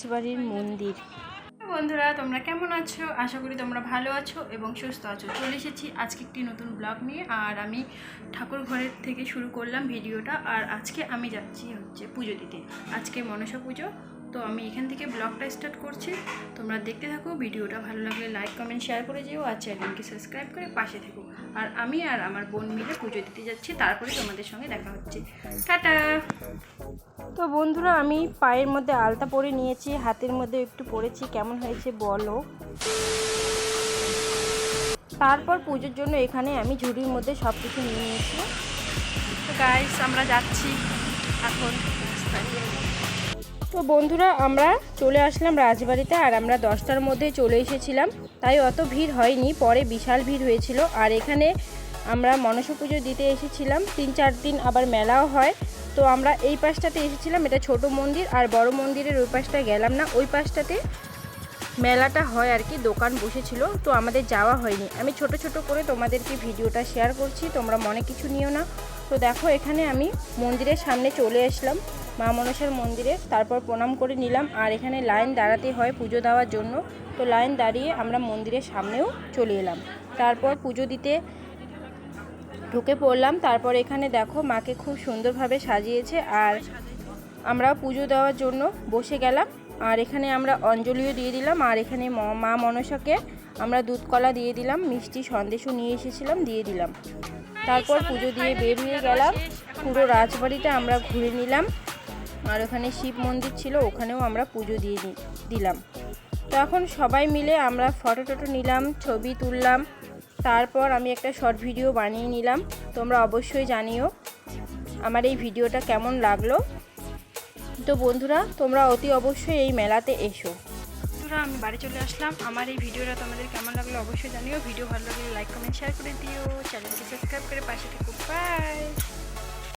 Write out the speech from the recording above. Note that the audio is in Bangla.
রাজবাড়ির মন্দির। বন্ধুরা, তোমরা কেমন আছো? আশা করি তোমরা ভালো আছো এবং সুস্থ আছো। চলে এসেছি আজকে একটি নতুন ব্লগ নিয়ে। আর আমি ঠাকুর ঘরের থেকে শুরু করলাম ভিডিওটা। আর আজকে আমি যাচ্ছি পুজো দিতে। আজকে মনসা পুজো, তো আমি এখান থেকে ব্লগটা স্টার্ট করছি। তোমরা দেখতে থাকো। ভিডিওটা ভালো লাগলে লাইক কমেন্ট শেয়ার করে যেও, আর চ্যানেলকে সাবস্ক্রাইব করে পাশে থেকো। আর আমি আর আমার বোন মিলে পুজো দিতে যাচ্ছি, তারপরে তোমাদের সঙ্গে দেখা হচ্ছে। টাটা। তো বন্ধুরা, আমি পায়ের মধ্যে আলতা পরে নিয়েছি, হাতের মধ্যে একটু পরেছি, কেমন হয়েছে বলো। তারপর পুজোর জন্য এখানে আমি ঝুড়ির মধ্যে সব কিছু নিয়ে নিয়েছি। তো গাইস, আমরা যাচ্ছি এখন। তো বন্ধুরা, আমরা চলে আসলাম রাজবাড়িতে। আর আমরা 10টার মধ্যে চলে এসেছিলাম, তাই অত ভিড় হয়নি। পরে বিশাল ভিড় হয়েছিল। আর এখানে আমরা মনসা পুজো দিতে এসেছিলাম, 3-4 দিন আবার মেলাও হয়। তো আমরা এই পাশটাতে এসেছিলাম, এটা ছোট মন্দির। আর বড় মন্দিরের ওই পাশটা গেলাম না, ওই পাশটাতে মেলাটা হয় আর কি, দোকান বসেছিল, তো আমাদের যাওয়া হয়নি। আমি ছোট ছোট করে তোমাদেরকে ভিডিওটা শেয়ার করছি, তোমরা মনে কিছু নিও না। তো দেখো, এখানে আমি মন্দিরের সামনে চলে আসলাম, মা মনসার মন্দিরে। তারপর প্রণাম করে নিলাম। আর এখানে লাইন দাঁড়াতে হয় পুজো দেওয়ার জন্য, তো লাইন দাঁড়িয়ে আমরা মন্দিরের সামনেও চলে এলাম। তারপর পুজো দিতে ঢুকে পড়লাম। তারপর এখানে দেখো, মাকে খুব সুন্দরভাবে সাজিয়েছে। আর আমরা পুজো দেওয়ার জন্য বসে গেলাম। আর এখানে আমরা অঞ্জলিও দিয়ে দিলাম। আর এখানে মা মনসাকে আমরা দুধ কলা দিয়ে দিলাম, মিষ্টি সন্দেশও নিয়ে এসেছিলাম, দিয়ে দিলাম। তারপর পুজো দিয়ে বের হয়ে গেলাম। পুরো রাজবাড়িটা আমরা ঘুরে নিলাম। আর ওখানে শিব মন্দির ছিল, ওখানেও আমরা পুজো দিয়ে দিলাম। তো এখন সবাই মিলে আমরা ফটো টটো নিলাম, ছবি তুললাম। তারপর আমি একটা শর্ট ভিডিও বানিয়ে নিলাম। তোমরা অবশ্যই জানিও আমার এই ভিডিওটা কেমন লাগলো। তো বন্ধুরা, তোমরা অতি অবশ্যই এই মেলাতে এসো। বন্ধুরা, আমি বাড়ি চলে আসলাম। আমার এই ভিডিওটা তোমাদের কেমন লাগলো অবশ্যই জানিও। ভিডিও ভালো লাগলে লাইক কমেন্ট শেয়ার করে দিও, চ্যানেলকে সাবস্ক্রাইব করে পাশে থেকো। বাই।